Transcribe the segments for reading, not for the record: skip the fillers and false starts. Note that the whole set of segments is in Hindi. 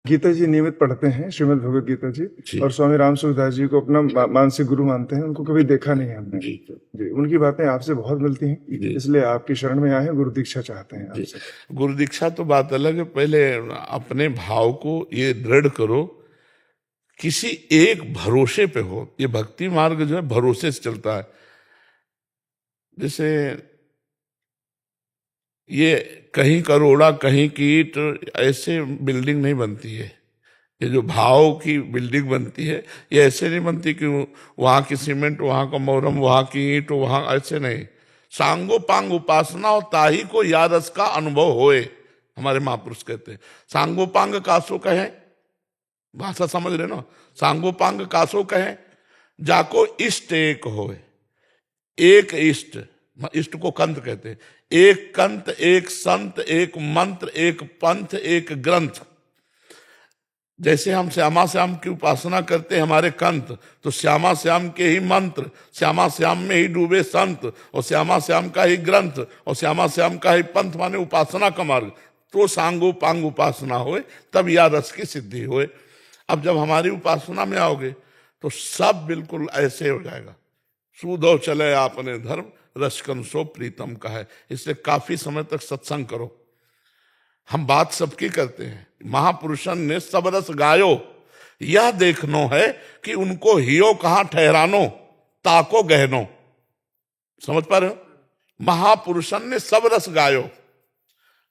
गीता जी नियमित पढ़ते हैं, श्रीमद् भगवद गीता जी, जी। और स्वामी राम सूरदास जी को अपना मानसिक गुरु मानते हैं। उनको कभी देखा नहीं हमने जी। जी, उनकी बातें आपसे बहुत मिलती हैं, जी। इसलिए आपकी शरण में आए हैं, गुरु दीक्षा चाहते हैं आपसे। गुरु दीक्षा तो बात अलग है, पहले अपने भाव को ये दृढ़ करो, किसी एक भरोसे पे हो। ये भक्ति मार्ग जो है भरोसे से चलता है। जैसे ये कहीं करोड़ा कहीं कीट, ऐसे बिल्डिंग नहीं बनती है। ये जो भाव की बिल्डिंग बनती है, ये ऐसे नहीं बनती कि वहां की सीमेंट, वहां का मोरम, वहां की ईंट, वहां, ऐसे नहीं। सांगो पांग उपासना हो ताही को या रस का अनुभव होए, हमारे महापुरुष कहते हैं। सांगो पांग कासो कहे, भाषा समझ रहे ना, सांगो पांग कासो कहे, जाको इष्ट एक होए। एक इष्ट, इष्ट को कंत कहते हैं। एक कंत, एक संत, एक मंत्र, एक पंथ, एक ग्रंथ। जैसे हम श्यामा श्याम की उपासना करते हैं हमारे कंत, तो श्यामा श्याम के ही मंत्र, श्यामा श्याम में ही डूबे संत, और श्यामा श्याम का ही ग्रंथ, और श्यामा श्याम का ही पंथ, माने उपासना का मार्ग। तो सांगो पांग उपासना होए, तब या रस की सिद्धि होए। अब जब हमारी उपासना में आओगे तो सब बिल्कुल ऐसे हो जाएगा। सूदो चले आपने धर्म, रसकन सो प्रीतम का है। इसलिए काफी समय तक सत्संग करो। हम बात सबकी करते हैं, महापुरुषन ने सब रस गायो, यह देखनो है कि उनको हियो कहां ठहरानो, ताको गहनो। समझ पा रहे हो? महापुरुषन ने सब रस गायो,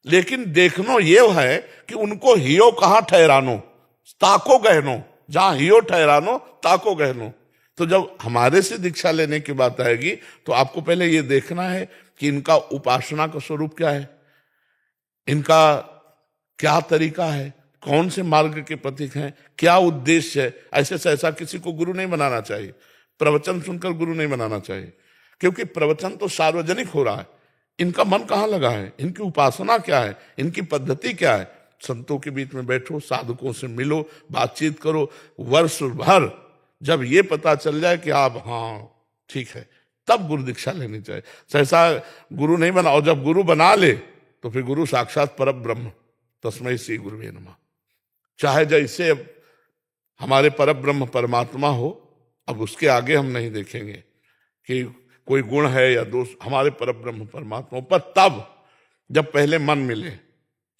लेकिन देखनो ये है कि उनको हियो कहां ठहरानो, ताको गहनो। जहां हियो ठहरानो, ताको गहनो। तो जब हमारे से दीक्षा लेने की बात आएगी तो आपको पहले ये देखना है कि इनका उपासना का स्वरूप क्या है, इनका क्या तरीका है, कौन से मार्ग के प्रतीक हैं, क्या उद्देश्य है। ऐसे से ऐसा किसी को गुरु नहीं बनाना चाहिए, प्रवचन सुनकर गुरु नहीं बनाना चाहिए, क्योंकि प्रवचन तो सार्वजनिक हो रहा है। इनका मन कहाँ लगा है, इनकी उपासना क्या है, इनकी पद्धति क्या है। संतों के बीच में बैठो, साधकों से मिलो, बातचीत करो। वर्ष भर जब ये पता चल जाए कि आप हाँ ठीक है, तब गुरु दीक्षा लेनी चाहिए। सहसा गुरु नहीं बना, और जब गुरु बना ले तो फिर गुरु साक्षात पर ब्रह्म, तस्मै श्री गुरुवे नमः। चाहे जैसे अब हमारे पर ब्रह्म परमात्मा हो, अब उसके आगे हम नहीं देखेंगे कि कोई गुण है या दोष, हमारे पर ब्रह्म परमात्मा। पर तब जब पहले मन मिले,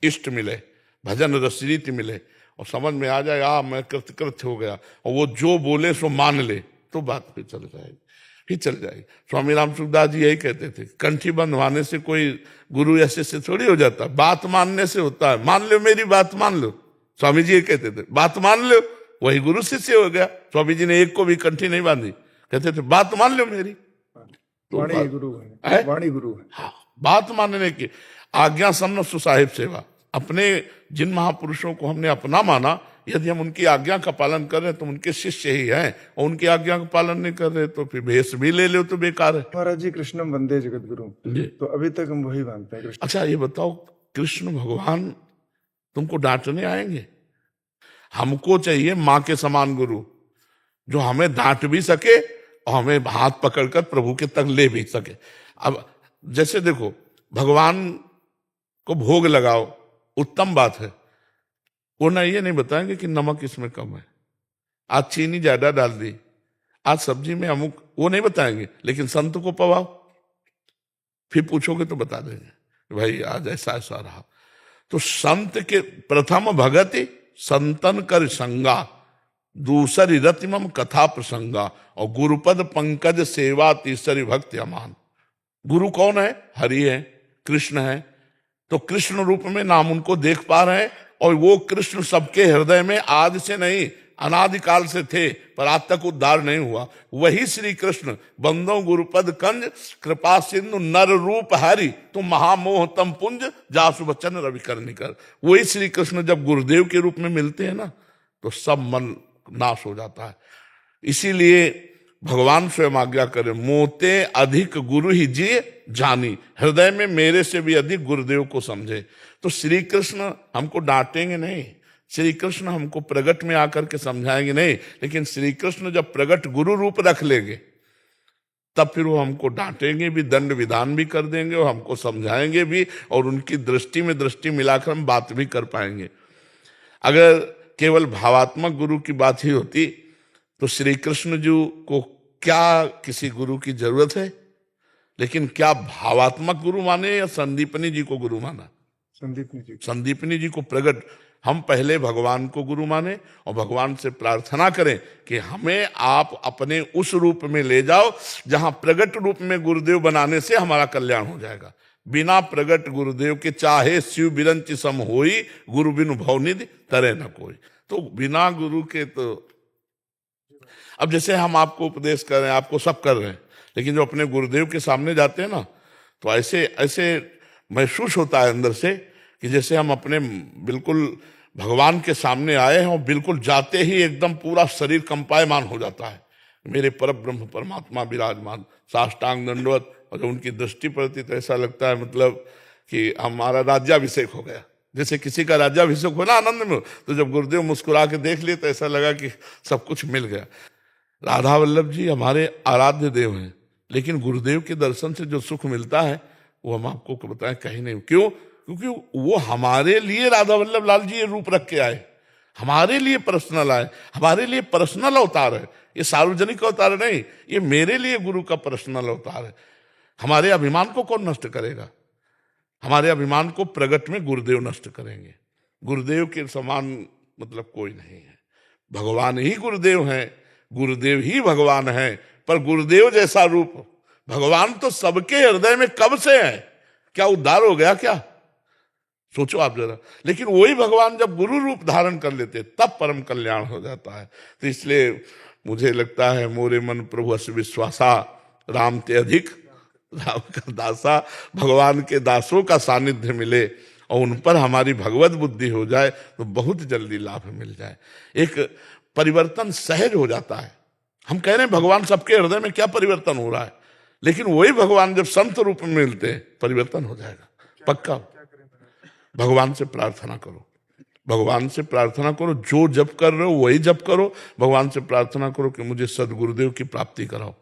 इष्ट मिले, भजन रसरीति मिले, और समझ में आ जाए मैं कृतकृत्य हो गया, और वो जो बोले सो मान ले, तो बात फिर चल जाएगी, फिर चल जाएगी। स्वामी राम सूरदास जी यही कहते थे, कंठी बंधवाने से कोई गुरु ऐसे से थोड़ी हो जाता, बात मानने से होता है। मान लो मेरी बात मान लो, स्वामी जी ये कहते थे, बात मान लो, वही गुरु शिष्य हो गया। स्वामी जी ने एक को भी कंठी नहीं बांधी, कहते थे बात मान लो मेरी, तो वाणी गुरु है, वाणी गुरु है। हाँ, बात मानने की आज्ञा समन सुसाहिब सेवा। अपने जिन महापुरुषों को हमने अपना माना, यदि हम उनकी आज्ञा का पालन कर रहे हैं तो उनके शिष्य ही हैं, और उनकी आज्ञा का पालन नहीं कर रहे तो फिर भेष भी ले लो तो बेकार है। महाराज जी कृष्णम वंदे जगत गुरु, तो अभी तक हम वही मानते हैं। अच्छा ये बताओ, कृष्ण भगवान तुमको डांटने आएंगे? हमको चाहिए माँ के समान गुरु, जो हमें डांट भी सके और हमें हाथ पकड़कर प्रभु के तक ले भी सके। अब जैसे देखो, भगवान को भोग लगाओ, उत्तम बात है, वो ना ये नहीं बताएंगे कि नमक इसमें कम है, आज चीनी ज्यादा डाल दी, आज सब्जी में अमुक, वो नहीं बताएंगे। लेकिन संत को पवाओ, फिर पूछोगे तो बता देंगे भाई आज ऐसा ऐसा रहा। तो संत के प्रथम भगति संतन कर संगा, दूसरी रतिमम कथा प्रसंगा, और गुरुपद पंकज सेवा तीसरी भक्ति अमान। गुरु कौन है? हरि है, कृष्ण है। तो कृष्ण रूप में नाम उनको देख पा रहे हैं, और वो कृष्ण सबके हृदय में आज से नहीं अनादिकाल से थे, पर आज तक उद्धार नहीं हुआ। वही श्री कृष्ण बंदो गुरुपद कंज, कृपा सिंधु नर रूप हरि, तुम महामोह तम पुंज, जासु बचन रवि कर निकर। वही श्री कृष्ण जब गुरुदेव के रूप में मिलते हैं ना, तो सब मन नाश हो जाता है। इसीलिए भगवान स्वयं आज्ञा करे, मोते अधिक गुरु ही जी जानी, हृदय में मेरे से भी अधिक गुरुदेव को समझे। तो श्री कृष्ण हमको डांटेंगे नहीं, श्री कृष्ण हमको प्रगट में आकर के समझाएंगे नहीं, लेकिन श्री कृष्ण जब प्रगट गुरु रूप रख लेंगे तब फिर वो हमको डांटेंगे भी, दंड विधान भी कर देंगे, और हमको समझाएंगे भी, और उनकी दृष्टि में दृष्टि मिलाकर हम बात भी कर पाएंगे। अगर केवल भावात्मक गुरु की बात ही होती तो श्री कृष्ण जी को क्या किसी गुरु की जरूरत है? लेकिन क्या भावात्मक गुरु माने या संदीपनी जी को गुरु माना? संदीपनी जी। संदीपनी जी को प्रगट, हम पहले भगवान को गुरु माने और भगवान से प्रार्थना करें कि हमें आप अपने उस रूप में ले जाओ जहां प्रगट रूप में गुरुदेव बनाने से हमारा कल्याण हो जाएगा। बिना प्रगट गुरुदेव के चाहे शिव बिरंच सम होई, गुरु बिनु भवनिधि तरे न कोई। तो बिना गुरु के तो अब जैसे हम आपको उपदेश कर रहे हैं, आपको सब कर रहे हैं, लेकिन जो अपने गुरुदेव के सामने जाते हैं ना, तो ऐसे ऐसे महसूस होता है अंदर से कि जैसे हम अपने बिल्कुल भगवान के सामने आए हैं और बिल्कुल जाते ही एकदम पूरा शरीर कंपायमान हो जाता है, मेरे परम ब्रह्म परमात्मा विराजमान, साष्टांग दंडवत। और जब उनकी दृष्टि पड़ती तो ऐसा लगता है मतलब कि हमारा राज्याभिषेक हो गया। जैसे किसी का राज्याभिषेक हो ना आनंद में, तो जब गुरुदेव मुस्कुरा के देख लिए तो ऐसा लगा कि सब कुछ मिल गया। राधा वल्लभ जी हमारे आराध्य देव हैं, लेकिन गुरुदेव के दर्शन से जो सुख मिलता है वो हम आपको बताएं कहीं नहीं। क्यों? क्योंकि वो हमारे लिए राधा वल्लभ लाल जी ये रूप रख के आए, हमारे लिए पर्सनल आए, हमारे लिए पर्सनल अवतार है। ये सार्वजनिक अवतार नहीं, ये मेरे लिए गुरु का पर्सनल अवतार है। हमारे अभिमान को कौन नष्ट करेगा? हमारे अभिमान को प्रगट में गुरुदेव नष्ट करेंगे। गुरुदेव के समान मतलब कोई नहीं है। भगवान ही गुरुदेव हैं, गुरुदेव ही भगवान है, पर गुरुदेव जैसा रूप भगवान तो सबके हृदय में कब से है। क्या उद्धार हो गया क्या? सोचो आप जरा। लेकिन वही भगवान जब गुरु रूप धारण कर लेते तब परम कल्याण हो जाता है। तो इसलिए मुझे लगता है मोरे मन प्रभु अस विश्वासा, राम ते अधिक राम का दासा। भगवान के दासों का सानिध्य मिले और उन पर हमारी भगवत बुद्धि हो जाए तो बहुत जल्दी लाभ मिल जाए। एक परिवर्तन सहज हो जाता है। हम कह रहे हैं भगवान सबके हृदय में, क्या परिवर्तन हो रहा है? लेकिन वही भगवान जब संत रूप में मिलते हैं परिवर्तन हो जाएगा पक्का। भगवान से प्रार्थना करो, भगवान से प्रार्थना करो, जो जप कर रहे हो वही जप करो। भगवान से प्रार्थना करो कि मुझे सदगुरुदेव की प्राप्ति कराओ।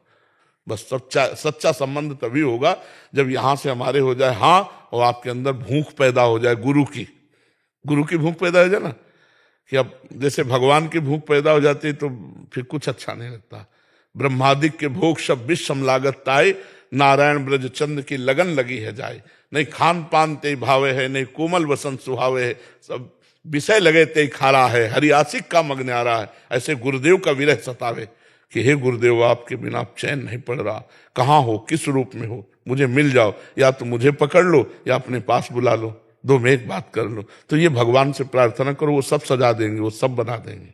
बस सच्चा संबंध तभी होगा जब यहां से हमारे हो जाए हाँ, और आपके अंदर भूख पैदा हो जाए गुरु की भूख पैदा हो जाए ना, कि अब जैसे भगवान की भूख पैदा हो जाती है तो फिर कुछ अच्छा नहीं लगता। ब्रह्मादिक के भोग सब विषम लागत ताई, नारायण ब्रज चंद्र की लगन लगी है जाए। नहीं खान पान ते भावे है, नहीं कोमल वसंत सुहावे है, सब विषय लगे ते खारा है, हरियासिक का मग्न आ रहा है। ऐसे गुरुदेव का विरह सतावे कि हे गुरुदेव आपके बिना चैन नहीं पड़ रहा, कहाँ हो, किस रूप में हो, मुझे मिल जाओ, या तो मुझे पकड़ लो या अपने पास बुला लो, दो में एक बात कर लो। तो ये भगवान से प्रार्थना करो, वो सब सजा देंगे, वो सब बना देंगे।